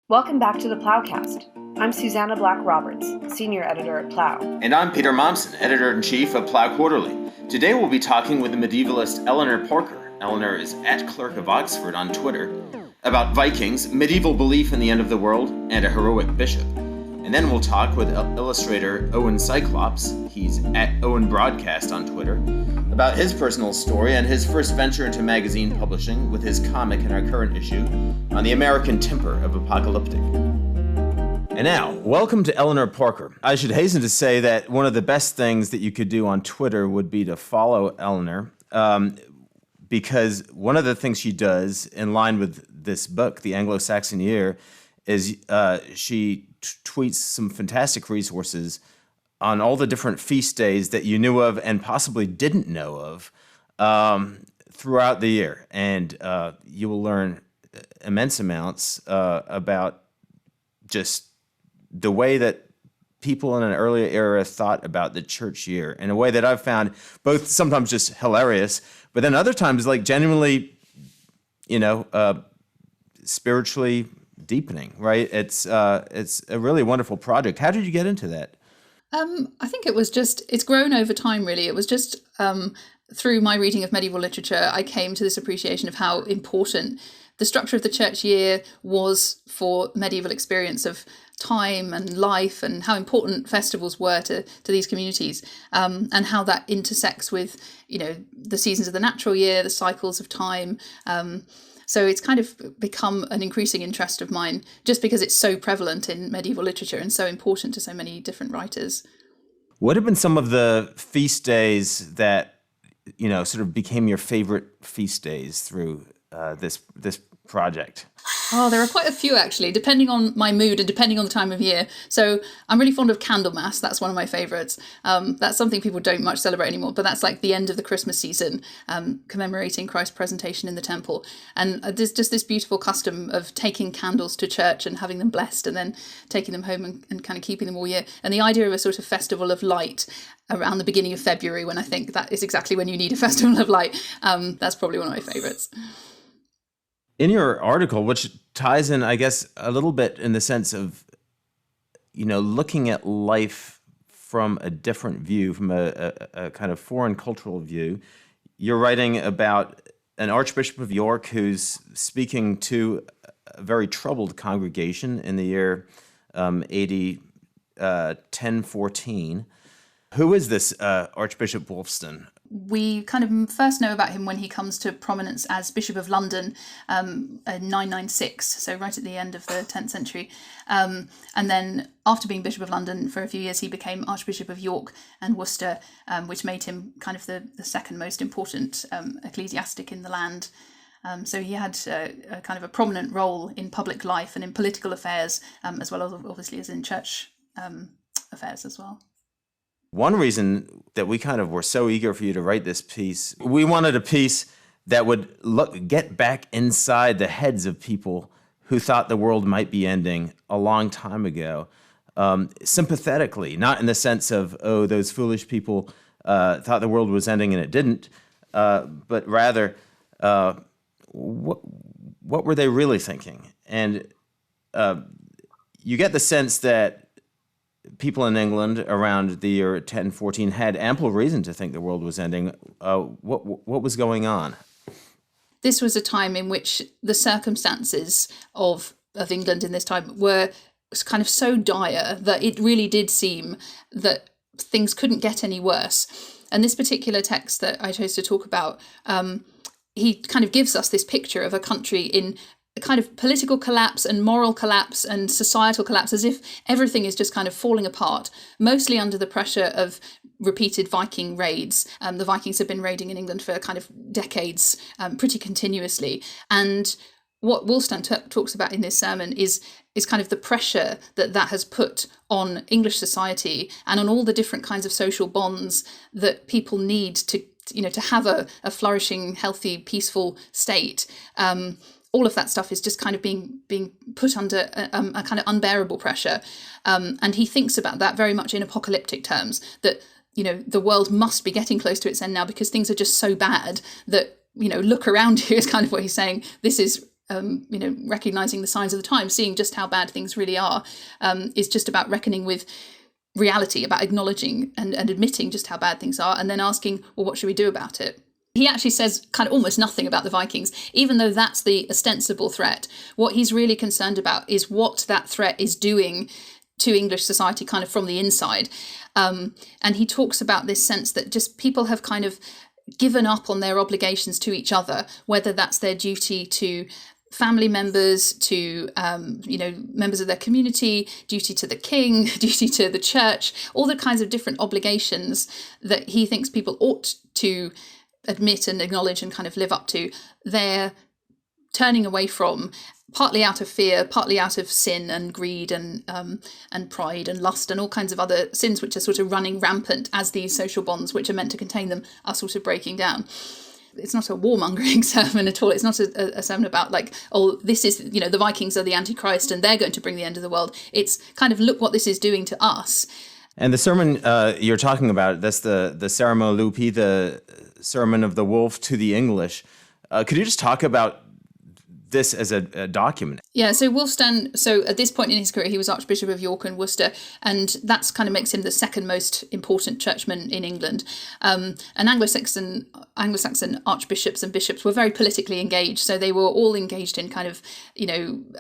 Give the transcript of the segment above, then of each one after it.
Welcome back to the PloughCast. I'm Susanna Black-Roberts, Senior Editor at Plough. And I'm Peter Momsen, Editor-in-Chief of Plough Quarterly. Today we'll be talking with the medievalist Eleanor Parker. Eleanor is at Clerk of Oxford on Twitter, about Vikings, medieval belief in the end of the world, and a heroic bishop. And then we'll talk with illustrator Owen Cyclops, he's at Owen Broadcast on Twitter, about his personal story and his first venture into magazine publishing with his comic in our current issue on the American temper of Apocalyptic. And now, welcome to Eleanor Parker. I should hasten to say that one of the best things that you could do on Twitter would be to follow Eleanor, because one of the things she does in line with this book, The Anglo-Saxon Year, is she tweets some fantastic resources on all the different feast days that you knew of and possibly didn't know of throughout the year. And you will learn immense amounts about just the way that people in an earlier era thought about the church year in a way that I've found both sometimes just hilarious, but then other times like genuinely, spiritually deepening, right? It's a really wonderful project. How did you get into that? I think it's grown over time, really. It was just through my reading of medieval literature, I came to this appreciation of how important the structure of the church year was for medieval experience of time and life, and how important festivals were to these communities, and how that intersects with, the seasons of the natural year, the cycles of time. So it's kind of become an increasing interest of mine just because it's so prevalent in medieval literature and so important to so many different writers. What have been some of the feast days that, sort of became your favorite feast days through this project? Oh, there are quite a few, actually, depending on my mood and depending on the time of year. So I'm really fond of Candlemas. That's one of my favourites. That's something people don't much celebrate anymore, but that's like the end of the Christmas season, commemorating Christ's presentation in the temple. And there's just this beautiful custom of taking candles to church and having them blessed and then taking them home and kind of keeping them all year. And the idea of a sort of festival of light around the beginning of February, when I think that is exactly when you need a festival of light, that's probably one of my favourites. In your article, which ties in, I guess, a little bit in the sense of, looking at life from a different view, from a kind of foreign cultural view, you're writing about an Archbishop of York who's speaking to a very troubled congregation in the year AD 1014. Who is this Archbishop Wulfstan? We kind of first know about him when he comes to prominence as Bishop of London in 996, so right at the end of the 10th century. And then after being Bishop of London for a few years, he became Archbishop of York and Worcester, which made him kind of the second most important ecclesiastic in the land. So he had a kind of a prominent role in public life and in political affairs, as well as obviously as in church affairs as well. One reason that we kind of were so eager for you to write this piece, we wanted a piece that would get back inside the heads of people who thought the world might be ending a long time ago, sympathetically, not in the sense of, oh, those foolish people thought the world was ending and it didn't, but rather, what were they really thinking? And you get the sense that people in England around the year 1014 had ample reason to think the world was ending. What was going on? This was a time in which the circumstances of England in this time were kind of so dire that it really did seem that things couldn't get any worse. And this particular text that I chose to talk about, he kind of gives us this picture of a country in a kind of political collapse and moral collapse and societal collapse, as if everything is just kind of falling apart, mostly under the pressure of repeated Viking raids. The Vikings have been raiding in England for kind of decades, pretty continuously. And what Wulfstan talks about in this sermon is kind of the pressure that has put on English society and on all the different kinds of social bonds that people need to have a flourishing, healthy, peaceful state. All of that stuff is just kind of being put under a kind of unbearable pressure. And he thinks about that very much in apocalyptic terms, that, the world must be getting close to its end now because things are just so bad that, look around you is kind of what he's saying. This is recognizing the signs of the time, seeing just how bad things really are, is just about reckoning with reality, about acknowledging and admitting just how bad things are, and then asking, well, what should we do about it? He actually says kind of almost nothing about the Vikings, even though that's the ostensible threat. What he's really concerned about is what that threat is doing to English society kind of from the inside. And he talks about this sense that just people have kind of given up on their obligations to each other, whether that's their duty to family members, to members of their community, duty to the king, duty to the church, all the kinds of different obligations that he thinks people ought to admit and acknowledge and kind of live up to. They're turning away from, partly out of fear, partly out of sin and greed and pride and lust and all kinds of other sins which are sort of running rampant as these social bonds which are meant to contain them are sort of breaking down. It's not a warmongering sermon at all. It's not a sermon about like, oh, this is, the Vikings are the Antichrist and they're going to bring the end of the world. It's kind of, look what this is doing to us. And the sermon you're talking about, that's the Sermo Lupi, the Sermon of the Wolf to the English. Could you just talk about this as a document? Yeah, so Wulfstan, at this point in his career, he was Archbishop of York and Worcester, and that's kind of makes him the second most important churchman in England. And Anglo-Saxon archbishops and bishops were very politically engaged, so they were all engaged in kind of,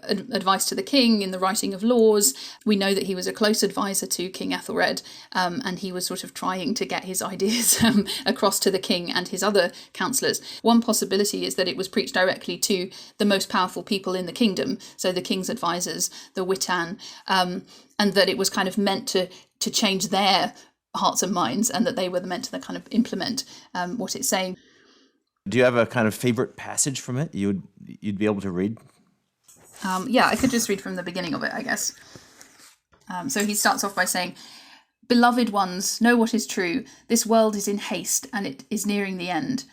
advice to the king, in the writing of laws. We know that he was a close advisor to King Ethelred, and he was sort of trying to get his ideas across to the king and his other councillors. One possibility is that it was preached directly to the most powerful people in the kingdom, so the king's advisors, the Witan, and that it was kind of meant to change their hearts and minds, and that they were meant to kind of implement what it's saying. Do you have a kind of favorite passage from it you'd be able to read? Yeah, I could just read from the beginning of it, I guess. So he starts off by saying, "Beloved ones, know what is true. This world is in haste, and it is nearing the end.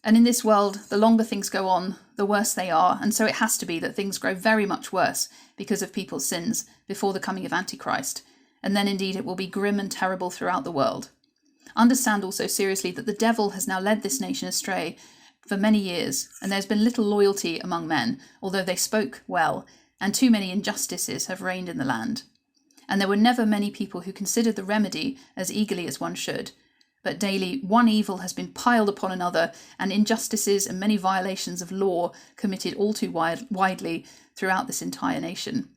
And in this world, the longer things go on, the worse they are, and so it has to be that things grow very much worse because of people's sins before the coming of Antichrist, and then indeed it will be grim and terrible throughout the world. Understand also seriously that the devil has now led this nation astray for many years, and there's been little loyalty among men, although they spoke well, and too many injustices have reigned in the land. And there were never many people who considered the remedy as eagerly as one should. But daily one evil has been piled upon another, and injustices and many violations of law committed all too widely throughout this entire nation.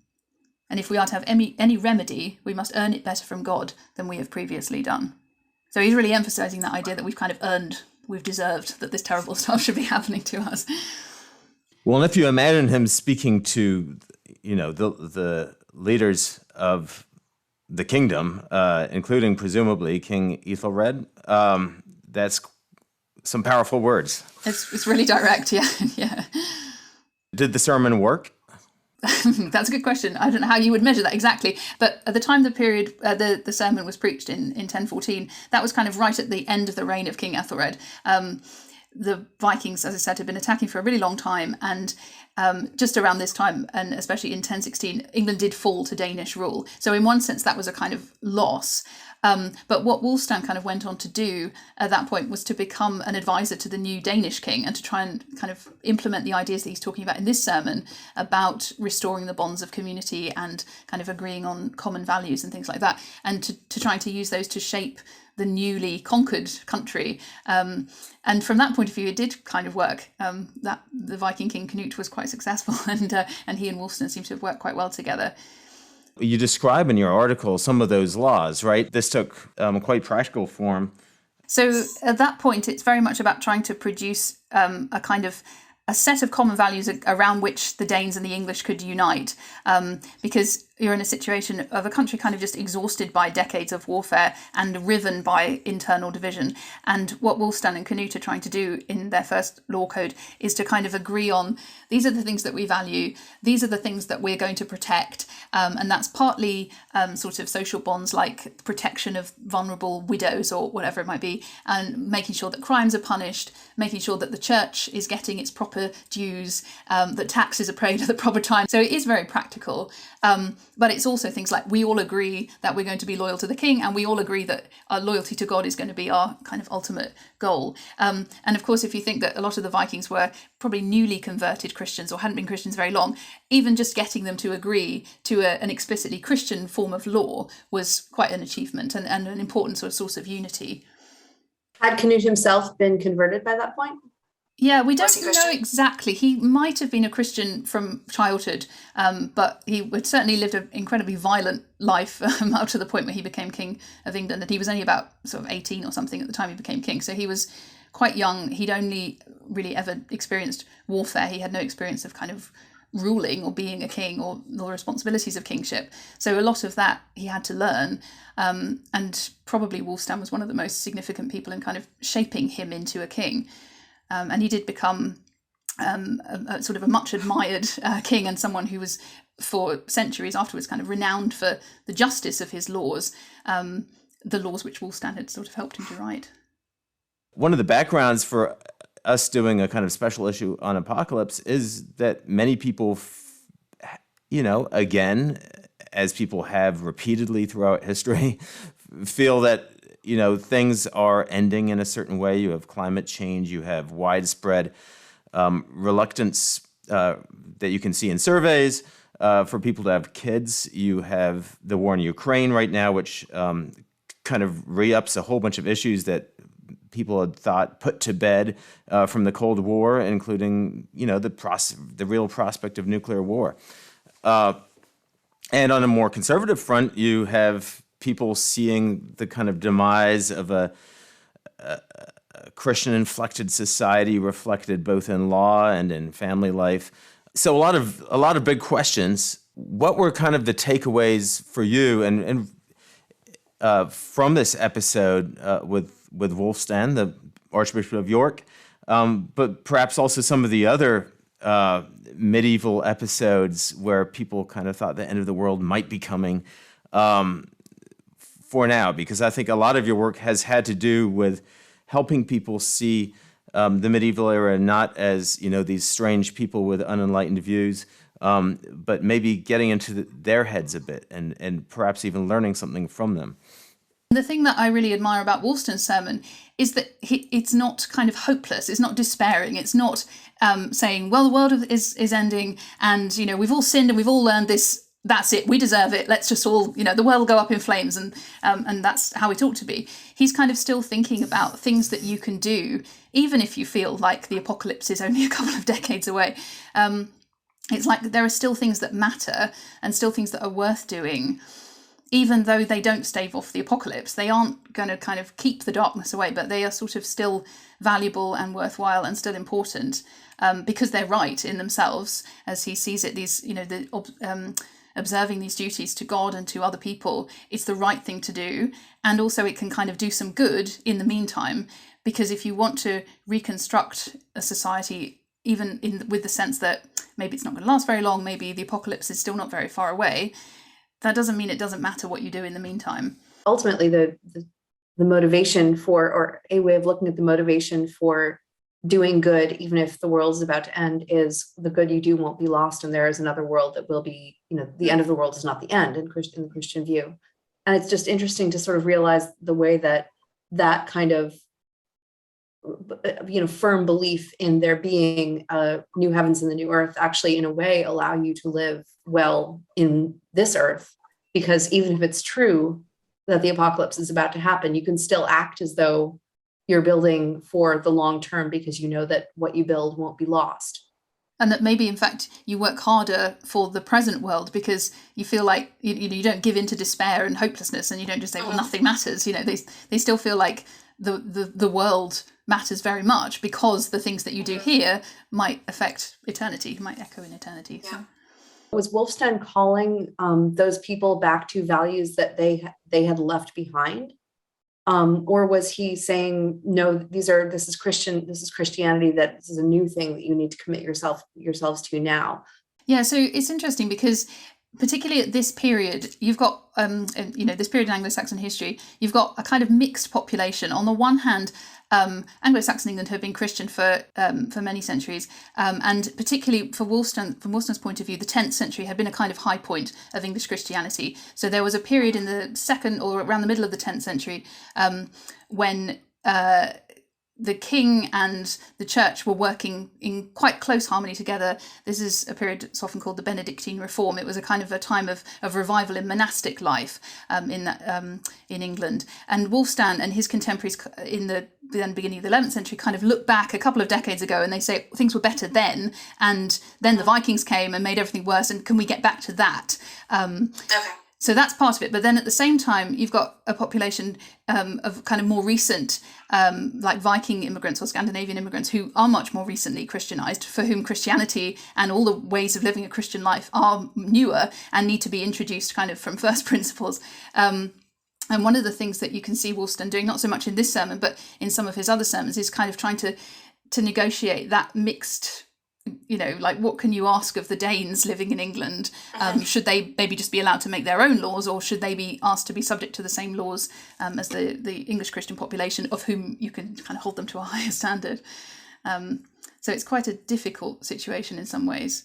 And if we are to have any remedy, we must earn it better from God than we have previously done." So he's really emphasising that idea that we've kind of earned, we've deserved that this terrible stuff should be happening to us. Well, and if you imagine him speaking to, the leaders of the kingdom, including presumably King Ethelred, that's some powerful words. It's really direct, yeah. Yeah. Did the sermon work? That's a good question. I don't know how you would measure that exactly, but at the time the sermon was preached in 1014, that was kind of right at the end of the reign of King Ethelred. The Vikings, as I said, had been attacking for a really long time, and just around this time, and especially in 1016, England did fall to Danish rule. So in one sense, that was a kind of loss. But what Wulfstan kind of went on to do at that point was to become an advisor to the new Danish king and to try and kind of implement the ideas that he's talking about in this sermon about restoring the bonds of community and kind of agreeing on common values and things like that, and to trying to use those to shape the newly conquered country. And from that point of view, it did kind of work. That the Viking king Canute was quite successful, and he and Wulfstan seem to have worked quite well together. You describe in your article some of those laws, right? This took quite practical form. So at that point, it's very much about trying to produce a set of common values around which the Danes and the English could unite, because you're in a situation of a country kind of just exhausted by decades of warfare and riven by internal division. And what Wulfstan and Canute are trying to do in their first law code is to kind of agree on, these are the things that we value, these are the things that we're going to protect, and that's partly sort of social bonds like protection of vulnerable widows or whatever it might be, and making sure that crimes are punished, making sure that the church is getting its proper dues, that taxes are paid at the proper time. So it is very practical. But it's also things like we all agree that we're going to be loyal to the king, and we all agree that our loyalty to God is going to be our kind of ultimate goal. And of course, if you think that a lot of the Vikings were probably newly converted Christians or hadn't been Christians very long, even just getting them to agree to an explicitly Christian form of law was quite an achievement and an important sort of source of unity. Had Canute himself been converted by that point? Yeah, we don't know exactly. He might have been a Christian from childhood, but he had certainly lived an incredibly violent life up to the point where he became king of England. And he was only about sort of 18 or something at the time he became king. So he was quite young. He'd only really ever experienced warfare. He had no experience of kind of ruling or being a king or the responsibilities of kingship. So a lot of that he had to learn. And probably Wulfstan was one of the most significant people in kind of shaping him into a king. And he did become a sort of a much admired king, and someone who was for centuries afterwards kind of renowned for the justice of his laws, the laws which Wulfstan had sort of helped him to write. One of the backgrounds for us doing a kind of special issue on Apocalypse is that many people, again, as people have repeatedly throughout history, feel that things are ending in a certain way. You have climate change, you have widespread reluctance that you can see in surveys for people to have kids. You have the war in Ukraine right now, which kind of re-ups a whole bunch of issues that people had thought put to bed from the Cold War, including, the real prospect of nuclear war. And on a more conservative front, you have people seeing the kind of demise of a Christian-inflected society reflected both in law and in family life. So a lot of big questions. What were kind of the takeaways for you and from this episode with Wulfstan, the Archbishop of York, but perhaps also some of the other medieval episodes where people kind of thought the end of the world might be coming? For now, because I think a lot of your work has had to do with helping people see the medieval era not as these strange people with unenlightened views, but maybe getting into their heads a bit and perhaps even learning something from them. The thing that I really admire about Wulfstan's sermon is that it's not kind of hopeless. It's not despairing. It's not saying, well, the world is ending and, we've all sinned and we've all learned this. That's it. We deserve it. Let's just all, the world will go up in flames, and that's how it ought to be. He's kind of still thinking about things that you can do, even if you feel like the apocalypse is only a couple of decades away. It's like there are still things that matter and still things that are worth doing, even though they don't stave off the apocalypse. They aren't going to kind of keep the darkness away, but they are sort of still valuable and worthwhile and still important because they're right in themselves, as he sees it. These, observing these duties to God and to other people, it's the right thing to do. And also it can kind of do some good in the meantime, because if you want to reconstruct a society, even with the sense that maybe it's not going to last very long, maybe the apocalypse is still not very far away, that doesn't mean it doesn't matter what you do in the meantime. Ultimately, the motivation for, or a way of looking at the motivation for doing good, even if the world is about to end, is the good you do won't be lost, and there is another world that will be, the end of the world is not the end in the Christian view. And it's just interesting to sort of realize the way that kind of, firm belief in there being new heavens and the new earth actually, in a way, allow you to live well in this earth. Because even if it's true that the apocalypse is about to happen, you can still act as though you're building for the long term, because you know that what you build won't be lost. And that maybe, in fact, you work harder for the present world because you feel like you don't give in to despair and hopelessness, and you don't just say, well, nothing matters. They still feel like the world matters very much, because the things that you do here might affect eternity, might echo in eternity. Yeah. So. Was Wulfstan calling those people back to values that they had left behind? Or was he saying, no, this is Christianity, that this is a new thing that you need to commit yourselves to now? Yeah, so it's interesting because particularly at this period, you've got, this period in Anglo-Saxon history, you've got a kind of mixed population. On the one hand, Anglo-Saxon England had been Christian for many centuries, and particularly from Woolstan's point of view, the 10th century had been a kind of high point of English Christianity. So there was a period in the second or around the middle of the 10th century when the king and the church were working in quite close harmony together. This is a period that's often called the Benedictine Reform. It was a kind of a time of revival in monastic life in England. And Wulfstan and his contemporaries in the beginning of the 11th century kind of look back a couple of decades ago and they say things were better then, and then the Vikings came and made everything worse, and can we get back to that? Okay. So that's part of it. But then at the same time, you've got a population of kind of more recent, like Viking immigrants or Scandinavian immigrants who are much more recently Christianized, for whom Christianity and all the ways of living a Christian life are newer and need to be introduced kind of from first principles. And one of the things that you can see Woolstan doing, not so much in this sermon, but in some of his other sermons, is kind of trying to negotiate that mixed, like, what can you ask of the Danes living in England? Should they maybe just be allowed to make their own laws, or should they be asked to be subject to the same laws as the English Christian population, of whom you can kind of hold them to a higher standard? So it's quite a difficult situation in some ways.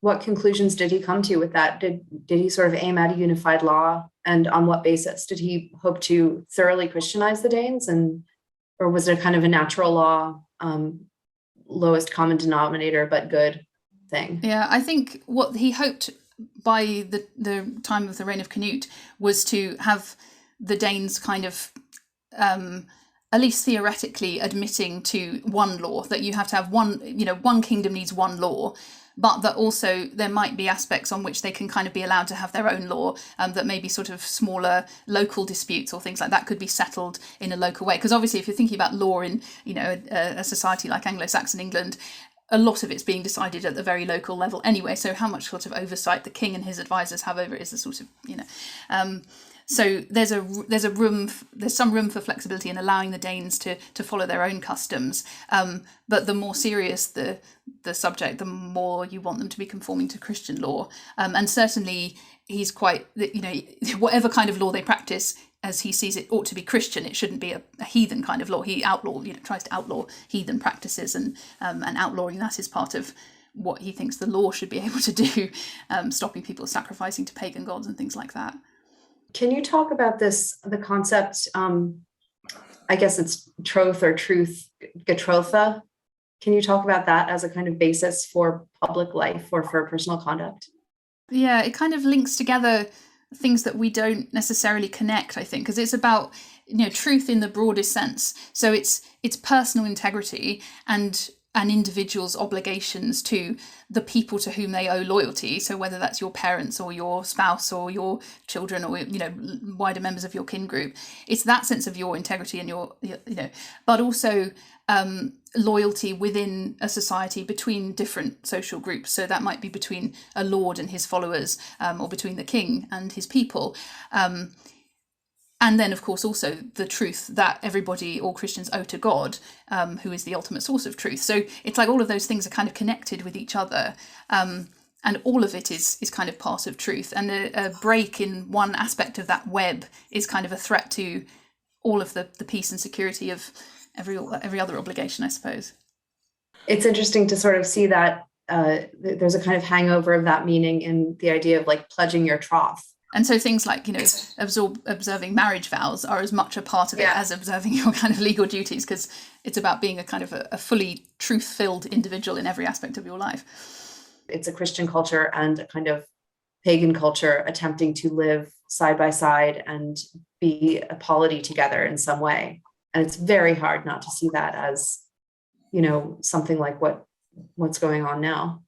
What conclusions did he come to with that? Did he sort of aim at a unified law, and on what basis? Did he hope to thoroughly Christianize the Danes, or was it kind of a natural law, lowest common denominator but good thing? Yeah, I think what he hoped by the time of the reign of Canute was to have the Danes kind of at least theoretically admitting to one law, that you have to have one kingdom needs one law, but that also there might be aspects on which they can kind of be allowed to have their own law, that maybe sort of smaller local disputes or things like that could be settled in a local way. Because obviously if you're thinking about law in a society like Anglo-Saxon England, a lot of it's being decided at the very local level anyway, so how much sort of oversight the king and his advisors have over it is a sort of, so there's some room for flexibility in allowing the Danes to follow their own customs, but the more serious the subject, the more you want them to be conforming to Christian law. And certainly he's quite, whatever kind of law they practice, as he sees it, ought to be Christian. It shouldn't be a heathen kind of law. He tries to outlaw heathen practices, and outlawing that is part of what he thinks the law should be able to do, stopping people sacrificing to pagan gods and things like that. Can you talk about the concept, I guess it's troth or truth, getrotha? Can you talk about that as a kind of basis for public life or for personal conduct? Yeah, it kind of links together things that we don't necessarily connect, I think, because it's about truth in the broadest sense. So it's personal integrity and an individual's obligations to the people to whom they owe loyalty. So whether that's your parents or your spouse or your children or wider members of your kin group, it's that sense of your integrity and your but also loyalty within a society between different social groups. So that might be between a lord and his followers, or between the king and his people. And then, of course, also the truth that all Christians owe to God, who is the ultimate source of truth. So it's like all of those things are kind of connected with each other. And all of it is kind of part of truth. And a break in one aspect of that web is kind of a threat to all of the peace and security of every other obligation, I suppose. It's interesting to sort of see that there's a kind of hangover of that meaning in the idea of like pledging your troth. And so things like, observing marriage vows are as much a part of it as observing your kind of legal duties, because it's about being a kind of a fully truth-filled individual in every aspect of your life. It's a Christian culture and a kind of pagan culture attempting to live side by side and be a polity together in some way. And it's very hard not to see that as, something like what's going on now.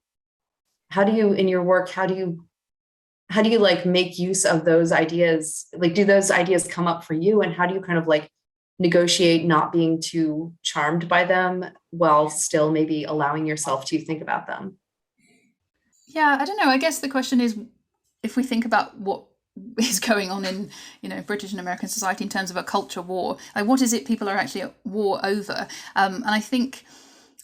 How do you, in your work, how do you like make use of those ideas? Like, do those ideas come up for you, and how do you kind of like negotiate not being too charmed by them while still maybe allowing yourself to think about them? Yeah, I don't know. I guess the question is, if we think about what is going on in, British and American society in terms of a culture war, like what is it people are actually at war over? And I think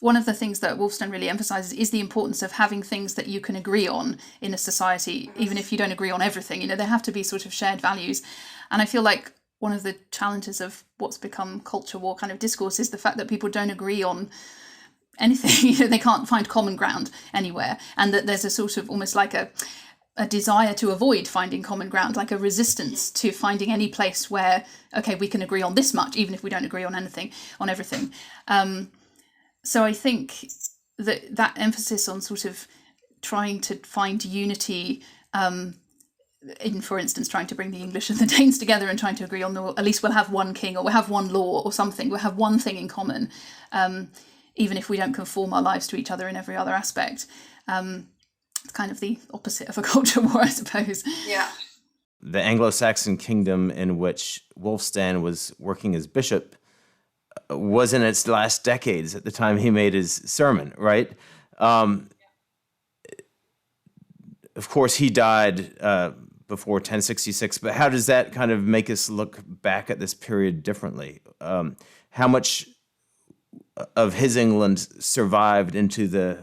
one of the things that Wolfstone really emphasizes is the importance of having things that you can agree on in a society, even if you don't agree on everything. There have to be sort of shared values. And I feel like one of the challenges of what's become culture war kind of discourse is the fact that people don't agree on anything. They can't find common ground anywhere. And that there's a sort of almost like a desire to avoid finding common ground, like a resistance to finding any place where, okay, we can agree on this much, even if we don't agree on everything. So I think that emphasis on sort of trying to find unity, in, for instance, trying to bring the English and the Danes together and trying to agree on at least we'll have one king, or we'll have one law or something, we'll have one thing in common, even if we don't conform our lives to each other in every other aspect. It's kind of the opposite of a culture war, I suppose. Yeah. The Anglo-Saxon kingdom in which Wulfstan was working as bishop was in its last decades at the time he made his sermon, right? Of course, he died before 1066, but how does that kind of make us look back at this period differently? How much of his England survived into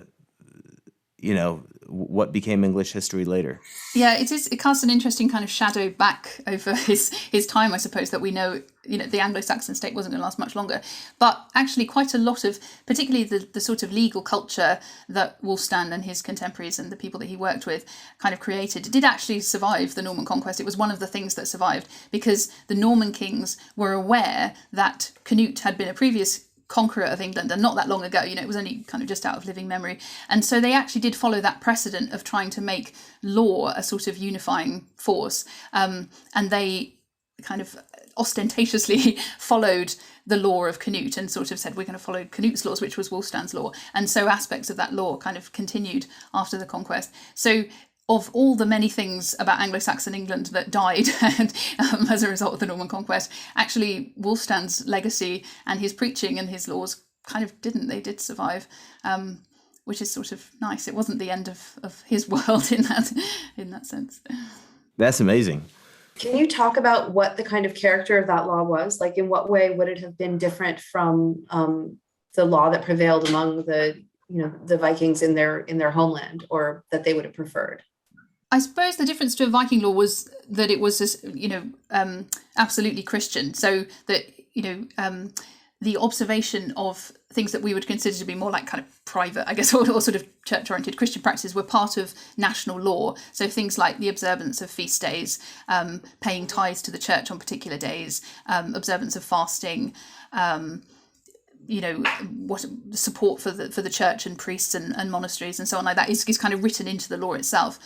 what became English history later? Yeah, it casts an interesting kind of shadow back over his time, I suppose, that we know, the Anglo-Saxon state wasn't going to last much longer. But actually quite a lot of, particularly the sort of legal culture that Wulfstan and his contemporaries and the people that he worked with kind of created, did actually survive the Norman conquest. It was one of the things that survived because the Norman kings were aware that Canute had been a previous conqueror of England, and not that long ago, it was only kind of just out of living memory. And so they actually did follow that precedent of trying to make law a sort of unifying force. And they kind of ostentatiously followed the law of Canute and sort of said, we're going to follow Canute's laws, which was Wulfstan's law. And so aspects of that law kind of continued after the conquest. So of all the many things about Anglo-Saxon England that died as a result of the Norman conquest, actually Wulfstan's legacy and his preaching and his laws kind of didn't. They did survive, which is sort of nice. It wasn't the end of his world in that sense. That's amazing. Can you talk about what the kind of character of that law was? Like, in what way would it have been different from the law that prevailed among the Vikings in their homeland, or that they would have preferred? I suppose the difference to a Viking law was that it was, absolutely Christian. So that, the observation of things that we would consider to be more like kind of private, I guess, or sort of church-oriented Christian practices were part of national law. So things like the observance of feast days, paying tithes to the church on particular days, observance of fasting, what support for the church and priests and monasteries and so on like that is kind of written into the law itself.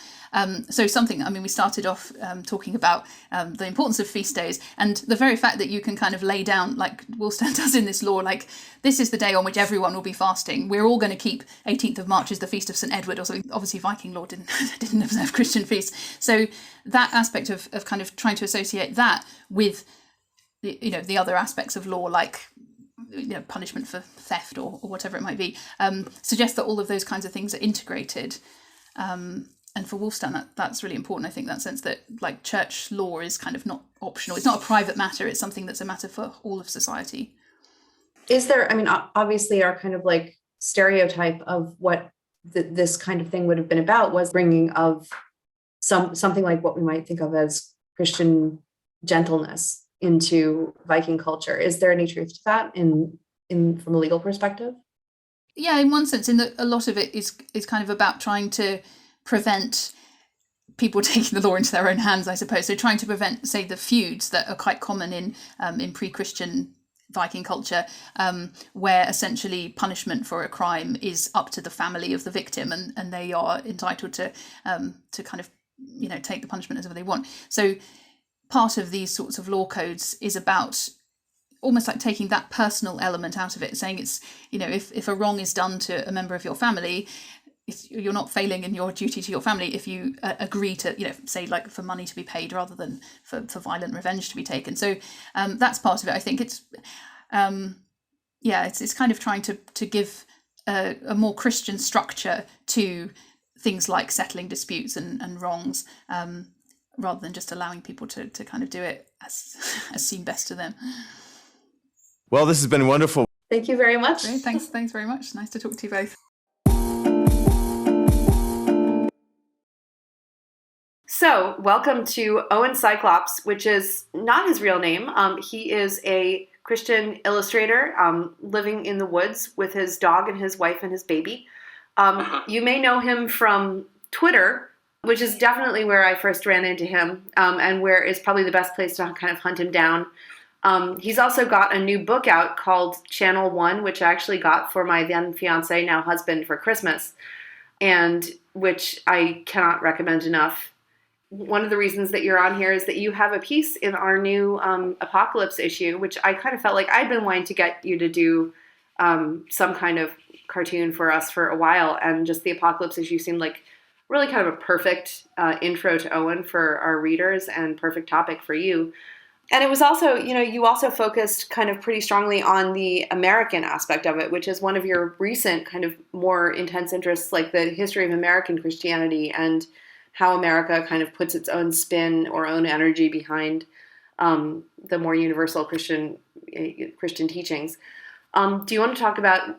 So we started off talking about the importance of feast days, and the very fact that you can kind of lay down, like Wulfstan does in this law, like this is the day on which everyone will be fasting. We're all going to keep 18th of March is the feast of St. Edward, or something. Obviously Viking law didn't observe Christian feasts. So that aspect of kind of trying to associate that with the other aspects of law, like punishment for theft or whatever it might be, suggests that all of those kinds of things are integrated. And for Wulfstan, that's really important. I think that sense that like church law is kind of not optional. It's not a private matter. It's something that's a matter for all of society. Is there, obviously our kind of like stereotype of what this kind of thing would have been about was bringing of something like what we might think of as Christian gentleness into Viking culture. Is there any truth to that in from a legal perspective? Yeah, in one sense, in that a lot of it is kind of about trying to prevent people taking the law into their own hands, I suppose. So trying to prevent, say, the feuds that are quite common in pre-Christian Viking culture, where essentially punishment for a crime is up to the family of the victim, and they are entitled to kind of take the punishment as they want. So part of these sorts of law codes is about almost like taking that personal element out of it, saying it's, if a wrong is done to a member of your family, you're not failing in your duty to your family if you agree to, say, like, for money to be paid rather than for violent revenge to be taken. So that's part of it. I think it's, it's kind of trying to give a more Christian structure to things like settling disputes and wrongs, rather than just allowing people to kind of do it as seemed best to them. Well, this has been wonderful. Thank you very much. Great, thanks very much. Nice to talk to you both. So, welcome to Owen Cyclops, which is not his real name. He is a Christian illustrator living in the woods with his dog and his wife and his baby. You may know him from Twitter, which is definitely where I first ran into him, and where is probably the best place to kind of hunt him down. He's also got a new book out called Channel One, which I actually got for my then fiance, now husband, for Christmas, and which I cannot recommend enough. One of the reasons that you're on here is that you have a piece in our new Apocalypse issue, which I kind of felt like I'd been wanting to get you to do some kind of cartoon for us for a while, and just the Apocalypse issue seemed like really kind of a perfect intro to Owen for our readers and perfect topic for you. And it was also, you also focused kind of pretty strongly on the American aspect of it, which is one of your recent kind of more intense interests, like the history of American Christianity and how America kind of puts its own spin or own energy behind the more universal Christian teachings. Do you want to talk about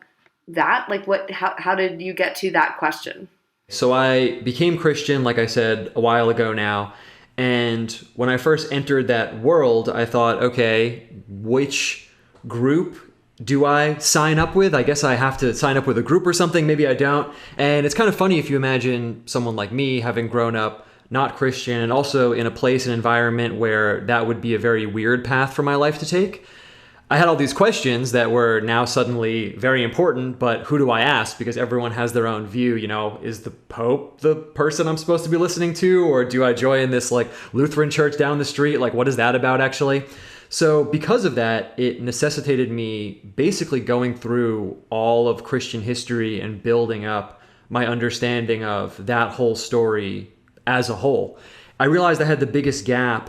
that? Like, how did you get to that question? So I became Christian, like I said, a while ago now. And when I first entered that world, I thought, okay, which group do I sign up with? I guess I have to sign up with a group or something. Maybe I don't. And it's kind of funny if you imagine someone like me having grown up not Christian and also in a place and environment where that would be a very weird path for my life to take. I had all these questions that were now suddenly very important, but who do I ask? Because everyone has their own view. Is the Pope the person I'm supposed to be listening to? Or do I join this like Lutheran church down the street? Like, what is that about actually? So because of that, it necessitated me basically going through all of Christian history and building up my understanding of that whole story as a whole. I realized I had the biggest gap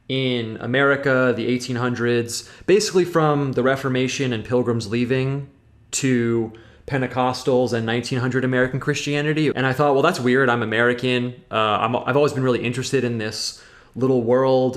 in America, the 1800s, basically from the Reformation and Pilgrims leaving to Pentecostals and 1900 American Christianity. And I thought, well, that's weird. I'm American. I've always been really interested in this little world,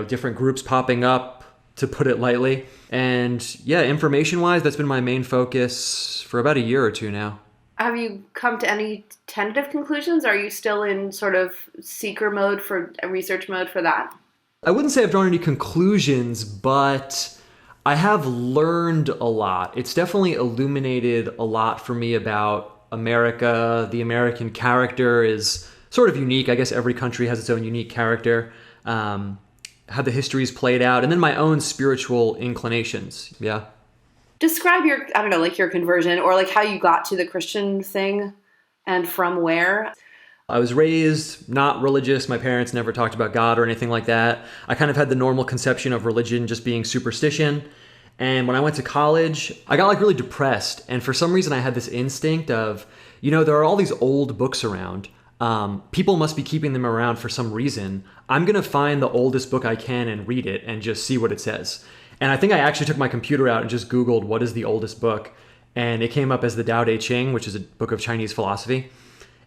different groups popping up, to put it lightly. And yeah, information-wise, that's been my main focus for about a year or two now. Have you come to any tentative conclusions? Are you still in sort of seeker mode research mode for that? I wouldn't say I've drawn any conclusions, but I have learned a lot. It's definitely illuminated a lot for me about America. The American character is sort of unique. I guess every country has its own unique character. How the history's played out, and then my own spiritual inclinations. Yeah. Describe your conversion, or like how you got to the Christian thing and from where. I was raised not religious. My parents never talked about God or anything like that. I kind of had the normal conception of religion just being superstition. And when I went to college, I got like really depressed. And for some reason I had this instinct of, there are all these old books around. People must be keeping them around for some reason. I'm going to find the oldest book I can and read it and just see what it says. And I think I actually took my computer out and just Googled what is the oldest book. And it came up as the Tao Te Ching, which is a book of Chinese philosophy.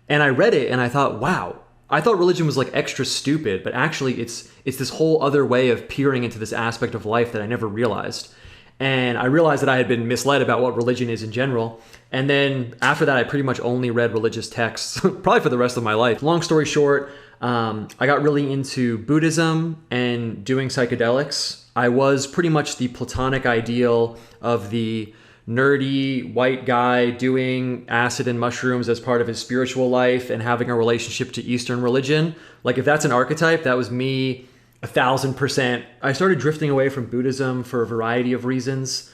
And I read it and I thought, wow, I thought religion was like extra stupid, but actually it's this whole other way of peering into this aspect of life that I never realized. And I realized that I had been misled about what religion is in general. And then after that, I pretty much only read religious texts, probably for the rest of my life. Long story short, I got really into Buddhism and doing psychedelics. I was pretty much the Platonic ideal of the nerdy white guy doing acid and mushrooms as part of his spiritual life and having a relationship to Eastern religion. Like if that's an archetype, that was me 1,000%. I started drifting away from Buddhism for a variety of reasons.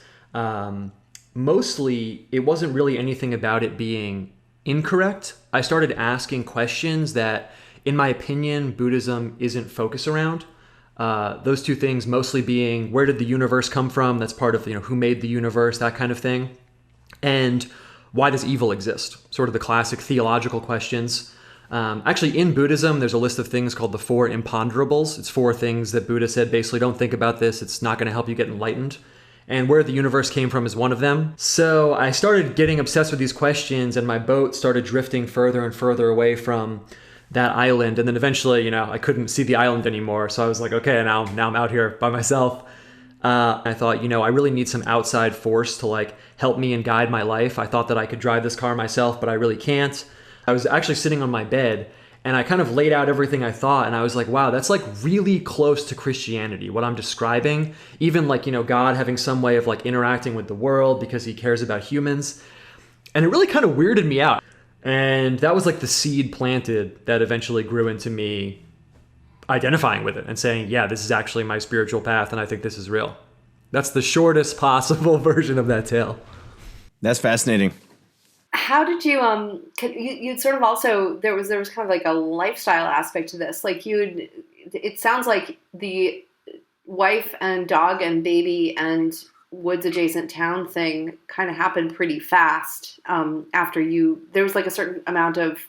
Mostly, it wasn't really anything about it being incorrect. I started asking questions that, in my opinion, Buddhism isn't focused around. Those two things mostly being, where did the universe come from? That's part of, who made the universe, that kind of thing. And why does evil exist? Sort of the classic theological questions. Actually, in Buddhism, there's a list of things called the 4 imponderables. It's 4 things that Buddha said, basically, don't think about this. It's not going to help you get enlightened. And where the universe came from is one of them. So I started getting obsessed with these questions, and my boat started drifting further and further away from that island. And then eventually, I couldn't see the island anymore. So I was like, okay, now I'm out here by myself. I thought, I really need some outside force to like help me and guide my life. I thought that I could drive this car myself, but I really can't. I was actually sitting on my bed and I kind of laid out everything I thought. And I was like, wow, that's like really close to Christianity, what I'm describing. Even like, God having some way of like interacting with the world because he cares about humans. And it really kind of weirded me out. And that was like the seed planted that eventually grew into me identifying with it and saying, yeah, this is actually my spiritual path and I think this is real. That's the shortest possible version of that tale. That's fascinating. How did you you'd sort of also there was kind of like a lifestyle aspect to this. Like it sounds like the wife and dog and baby and woods adjacent town thing kind of happened pretty fast after there was like a certain amount of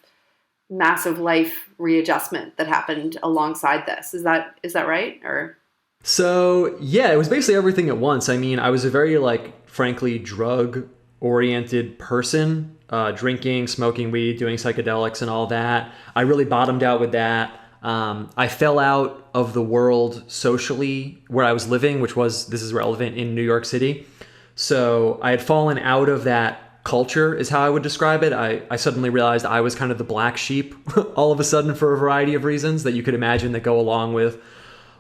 massive life readjustment that happened alongside this. Is that right? Or so yeah, it was basically everything at once. I mean, I was a very like frankly drug oriented person, drinking, smoking weed, doing psychedelics and all that. I really bottomed out with that. I fell out of the world socially where I was living, this is relevant, in New York City. So I had fallen out of that culture is how I would describe it. I suddenly realized I was kind of the black sheep all of a sudden for a variety of reasons that you could imagine that go along with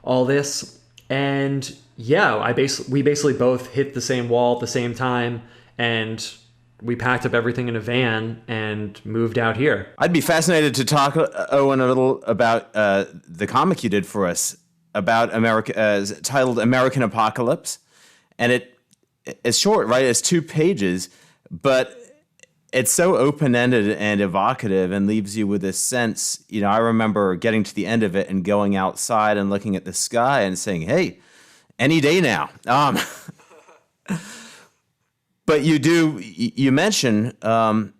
all this. And yeah, we basically both hit the same wall at the same time, and we packed up everything in a van and moved out here. I'd be fascinated to talk, Owen, a little about the comic you did for us about America, titled American Apocalypse. And it's short, right? It's 2 pages, but it's so open-ended and evocative and leaves you with this sense. I remember getting to the end of it and going outside and looking at the sky and saying, hey, any day now. But you mention how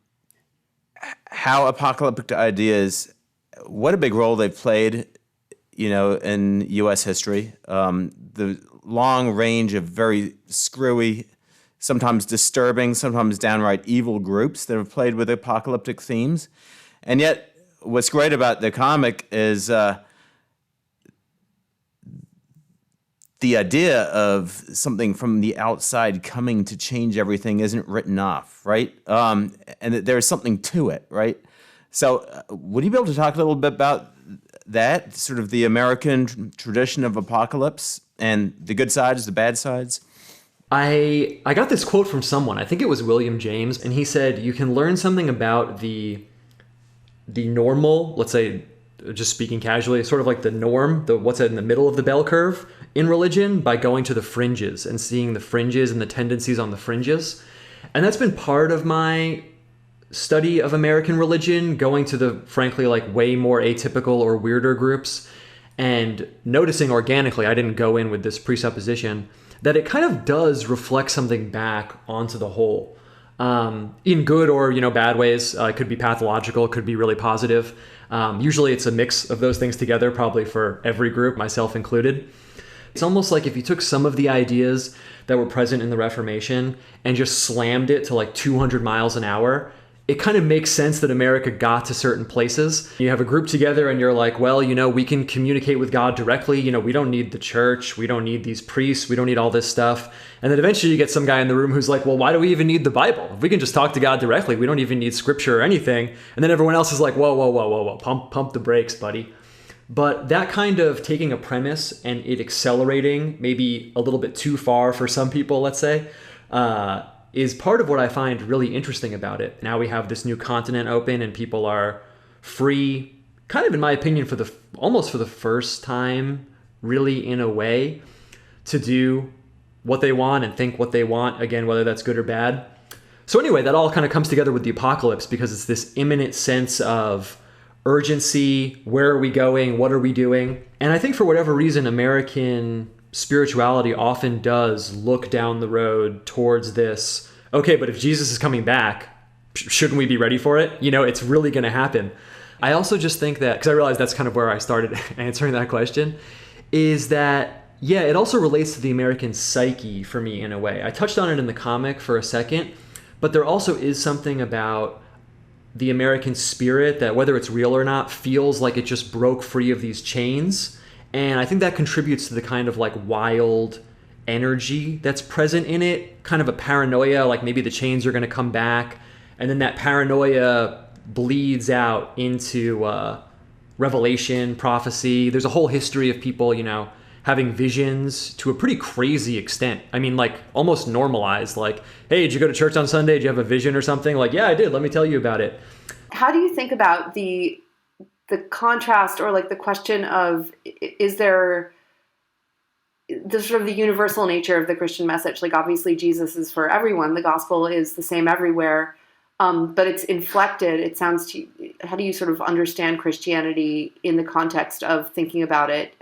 apocalyptic ideas, what a big role they've played, in U.S. history. The long range of very screwy, sometimes disturbing, sometimes downright evil groups that have played with apocalyptic themes. And yet, what's great about the comic is the idea of something from the outside coming to change everything isn't written off, right? And that there's something to it, right? So would you be able to talk a little bit about that, sort of the American tradition of apocalypse and the good sides, the bad sides? I got this quote from someone, I think it was William James, and he said, you can learn something about the normal, let's say, just speaking casually, sort of like the norm, what's in the middle of the bell curve in religion by going to the fringes and seeing the fringes and the tendencies on the fringes. And that's been part of my study of American religion, going to the, frankly, like way more atypical or weirder groups and noticing organically, I didn't go in with this presupposition, that it kind of does reflect something back onto the whole. In good or, bad ways. It could be pathological, it could be really positive. Usually it's a mix of those things together, probably for every group, myself included. It's almost like if you took some of the ideas that were present in the Reformation and just slammed it to like 200 miles an hour, it kind of makes sense that America got to certain places. You have a group together and you're like, well, we can communicate with God directly. We don't need the church. We don't need these priests. We don't need all this stuff. And then eventually you get some guy in the room who's like, well, why do we even need the Bible? If we can just talk to God directly, we don't even need scripture or anything. And then everyone else is like, whoa, pump the brakes, buddy. But that kind of taking a premise and it accelerating maybe a little bit too far for some people, let's say, is part of what I find really interesting about it. Now we have this new continent open and people are free, kind of in my opinion, almost for the first time, really in a way, to do what they want and think what they want, again, whether that's good or bad. So anyway, that all kind of comes together with the apocalypse because it's this imminent sense of urgency. Where are we going? What are we doing? And I think for whatever reason, American spirituality often does look down the road towards this, okay, but if Jesus is coming back, shouldn't we be ready for it? It's really going to happen. I also just think that, because I realized that's kind of where I started answering that question, is that, yeah, it also relates to the American psyche for me in a way. I touched on it in the comic for a second, but there also is something about the American spirit that, whether it's real or not, feels like it just broke free of these chains. And I think that contributes to the kind of like wild, energy that's present in it, kind of a paranoia, like maybe the chains are going to come back. And then that paranoia bleeds out into revelation, prophecy. There's a whole history of people, having visions to a pretty crazy extent. I mean, like almost normalized, like, hey, did you go to church on Sunday? Did you have a vision or something? Like, yeah, I did. Let me tell you about it. How do you think about the contrast, or like the question of, is there the sort of the universal nature of the Christian message? Like, obviously Jesus is for everyone. The gospel is the same everywhere. But it's inflected. It sounds to you, how do you sort of understand Christianity in the context of thinking about it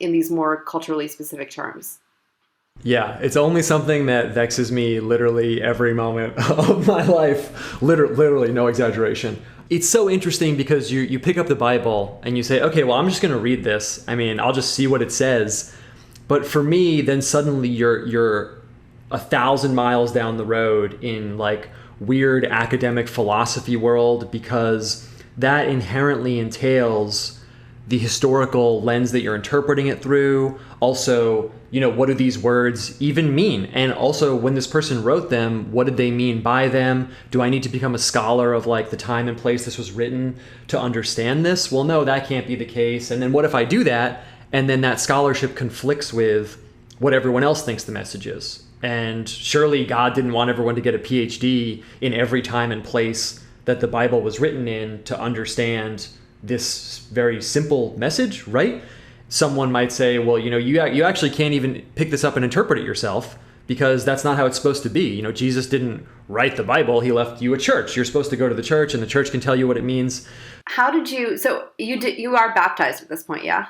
in these more culturally specific terms? Yeah, it's only something that vexes me literally every moment of my life. Literally, no exaggeration. It's so interesting because you pick up the Bible and you say, okay, well, I'm just going to read this. I mean, I'll just see what it says. But for me, then suddenly you're 1,000 miles down the road in like weird academic philosophy world, because that inherently entails the historical lens that you're interpreting it through. Also, what do these words even mean? And also, when this person wrote them, what did they mean by them? Do I need to become a scholar of like the time and place this was written to understand this? Well, no, that can't be the case. And then what if I do that, and then that scholarship conflicts with what everyone else thinks the message is? And surely God didn't want everyone to get a PhD in every time and place that the Bible was written in to understand this very simple message, right? Someone might say, well, you actually can't even pick this up and interpret it yourself, because that's not how it's supposed to be. Jesus didn't write the Bible. He left you a church. You're supposed to go to the church, and the church can tell you what it means. How did you, so you are baptized at this point, yeah?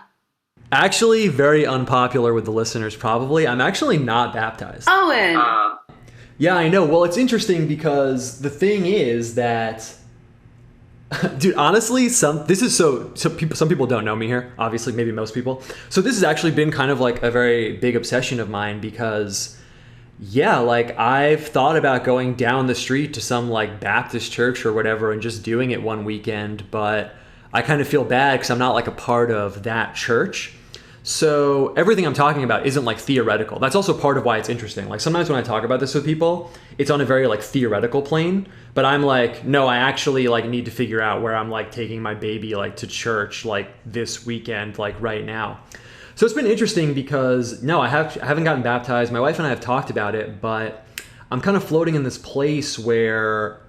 Actually, very unpopular with the listeners, probably. I'm actually not baptized. Owen! Yeah, I know. Well, it's interesting because the thing is that, dude, honestly, some people don't know me here. Obviously, maybe most people. So this has actually been kind of like a very big obsession of mine, because, yeah, like I've thought about going down the street to some like Baptist church or whatever and just doing it one weekend, but I kind of feel bad because I'm not like a part of that church. So everything I'm talking about isn't like theoretical. That's also part of why it's interesting. Like sometimes when I talk about this with people, it's on a very like theoretical plane, but I'm like, no, I actually like need to figure out where I'm like taking my baby like to church like this weekend, like right now. So it's been interesting because no, I haven't gotten baptized. My wife and I have talked about it, but I'm kind of floating in this place where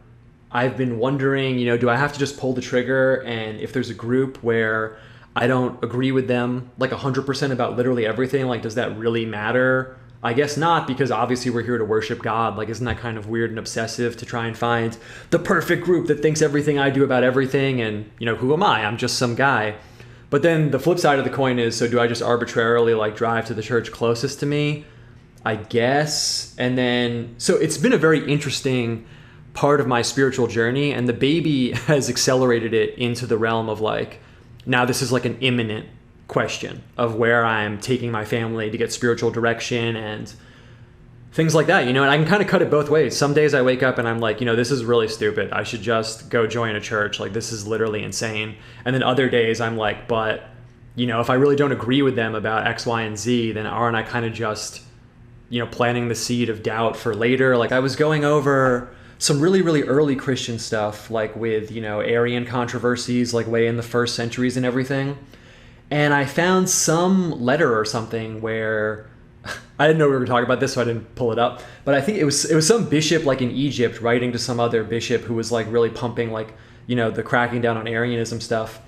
I've been wondering, do I have to just pull the trigger? And if there's a group where I don't agree with them like 100% about literally everything, like, does that really matter? I guess not, because obviously we're here to worship God. Like, isn't that kind of weird and obsessive to try and find the perfect group that thinks everything I do about everything? And, who am I? I'm just some guy. But then the flip side of the coin is, so do I just arbitrarily like drive to the church closest to me? I guess. And then, so it's been a very interesting part of my spiritual journey, and the baby has accelerated it into the realm of like, now this is like an imminent question of where I'm taking my family to get spiritual direction and things like that, and I can kind of cut it both ways. Some days I wake up and I'm like, this is really stupid. I should just go join a church. Like, this is literally insane. And then other days I'm like, but, if I really don't agree with them about X, Y, and Z, then aren't I kind of just, planting the seed of doubt for later? Like, I was going over some really, really early Christian stuff, like with, Arian controversies, like way in the first centuries and everything. And I found some letter or something where I didn't know we were going to talk about this, so I didn't pull it up. But I think it was some bishop like in Egypt writing to some other bishop who was like really pumping like, the cracking down on Arianism stuff.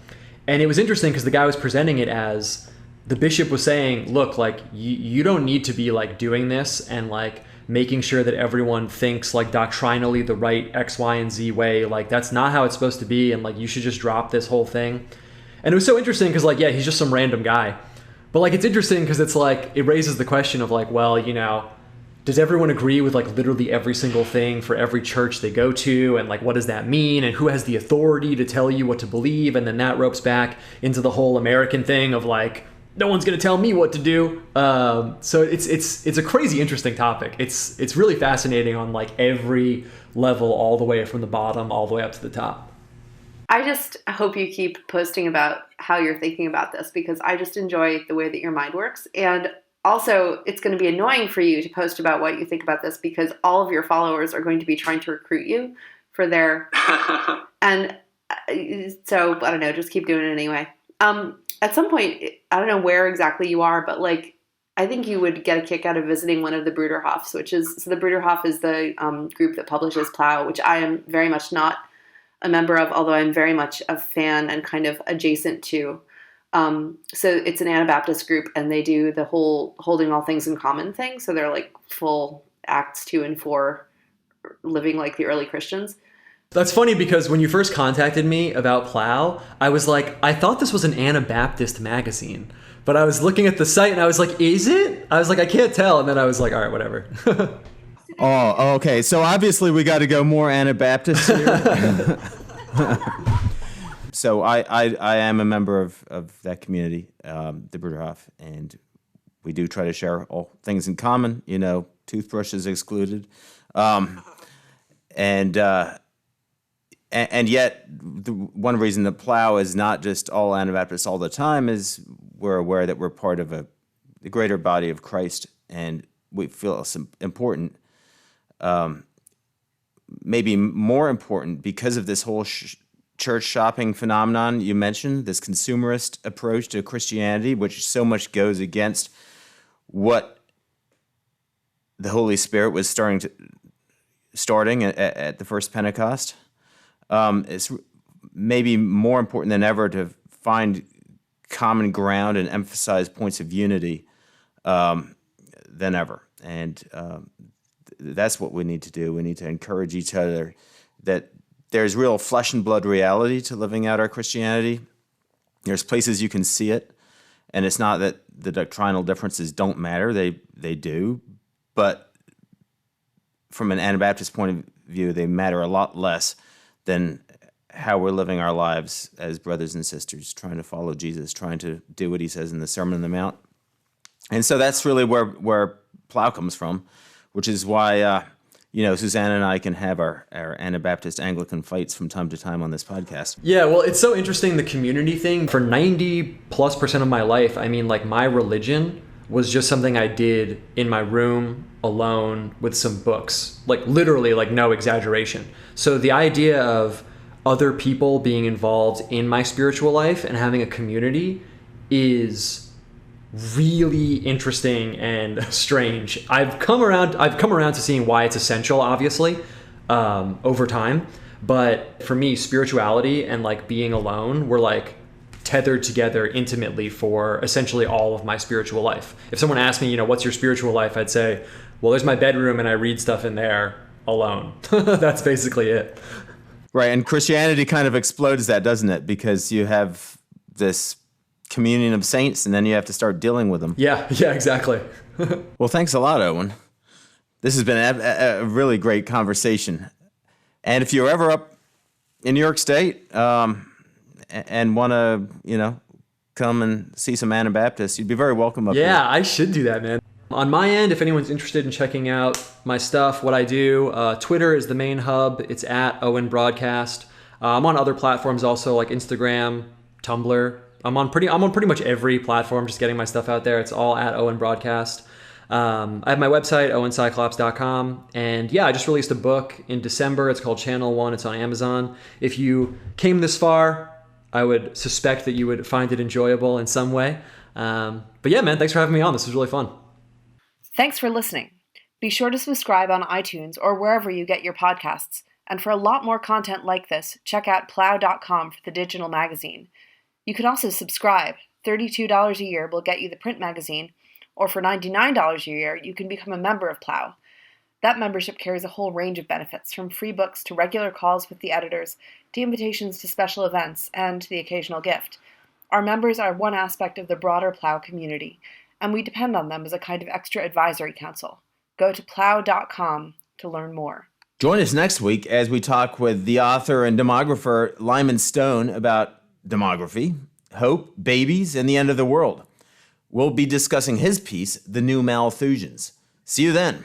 And it was interesting because the guy was presenting it as the bishop was saying, look, like you don't need to be like doing this and like making sure that everyone thinks like doctrinally the right X, Y, and Z way. Like, that's not how it's supposed to be. And like, you should just drop this whole thing. And it was so interesting because like, yeah, he's just some random guy. But like, it's interesting because it's like, it raises the question of like, well, does everyone agree with like literally every single thing for every church they go to? And like, what does that mean? And who has the authority to tell you what to believe? And then that ropes back into the whole American thing of like, no one's going to tell me what to do. So it's a crazy interesting topic. It's really fascinating on like every level, all the way from the bottom all the way up to the top. I just hope you keep posting about how you're thinking about this, because I just enjoy the way that your mind works. And Also, it's going to be annoying for you to post about what you think about this because all of your followers are going to be trying to recruit you for their... And so, I don't know, just keep doing it anyway. At some point, I don't know where exactly you are, but like, I think you would get a kick out of visiting one of the Bruderhofs, so the Bruderhof is the group that publishes Plough, which I am very much not a member of, although I'm very much a fan and kind of adjacent to. So it's an Anabaptist group, and they do the whole holding all things in common thing. So they're like full Acts 2 and 4, living like the early Christians. That's funny because when you first contacted me about Plough, I was like, I thought this was an Anabaptist magazine. But I was looking at the site and I was like, is it? I was like, I can't tell. And then I was like, all right, whatever. Oh, okay. So obviously we got to go more Anabaptist here. So I am a member of that community, the Bruderhof, and we do try to share all things in common, toothbrushes excluded. And yet, one reason that Plough is not just all Anabaptists all the time is we're aware that we're part of the greater body of Christ, and we feel it's important, maybe more important because of this whole church shopping phenomenon you mentioned, this consumerist approach to Christianity, which so much goes against what the Holy Spirit was starting at the first Pentecost. It's maybe more important than ever to find common ground and emphasize points of unity than ever. And that's what we need to do. We need to encourage each other that there's real flesh and blood reality to living out our Christianity. There's places you can see it, and it's not that the doctrinal differences don't matter. They do, but from an Anabaptist point of view, they matter a lot less than how we're living our lives as brothers and sisters, trying to follow Jesus, trying to do what he says in the Sermon on the Mount. And so that's really where Plough comes from, which is why, Susanna and I can have our Anabaptist Anglican fights from time to time on this podcast. Yeah, well, it's so interesting, the community thing. For 90+% of my life, I mean, like, my religion was just something I did in my room alone with some books, like literally, like no exaggeration. So the idea of other people being involved in my spiritual life and having a community is really interesting and strange. I've come around to seeing why it's essential, obviously, over time. But for me, spirituality and like being alone were like tethered together intimately for essentially all of my spiritual life. If someone asked me, what's your spiritual life? I'd say, well, there's my bedroom and I read stuff in there alone. That's basically it. Right, and Christianity kind of explodes that, doesn't it? Because you have this communion of saints, and then you have to start dealing with them. Yeah, exactly. Well, thanks a lot, Owen. This has been a really great conversation. And if you're ever up in New York State and want to, come and see some Anabaptists, you'd be very welcome up here. Yeah, I should do that, man. On my end, if anyone's interested in checking out my stuff, what I do, Twitter is the main hub. It's at Owen Broadcast. I'm on other platforms also, like Instagram, Tumblr. I'm on pretty much every platform, just getting my stuff out there. It's all at Owen Broadcast. I have my website, owencyclops.com. And yeah, I just released a book in December. It's called Channel 1. It's on Amazon. If you came this far, I would suspect that you would find it enjoyable in some way. But yeah, man, thanks for having me on. This was really fun. Thanks for listening. Be sure to subscribe on iTunes or wherever you get your podcasts. And for a lot more content like this, check out plough.com for the digital magazine. You can also subscribe. $32 a year will get you the print magazine, or for $99 a year, you can become a member of Plough. That membership carries a whole range of benefits, from free books to regular calls with the editors, to invitations to special events, and the occasional gift. Our members are one aspect of the broader Plough community, and we depend on them as a kind of extra advisory council. Go to plough.com to learn more. Join us next week as we talk with the author and demographer Lyman Stone about demography, hope, babies, and the end of the world. We'll be discussing his piece, The New Malthusians. See you then.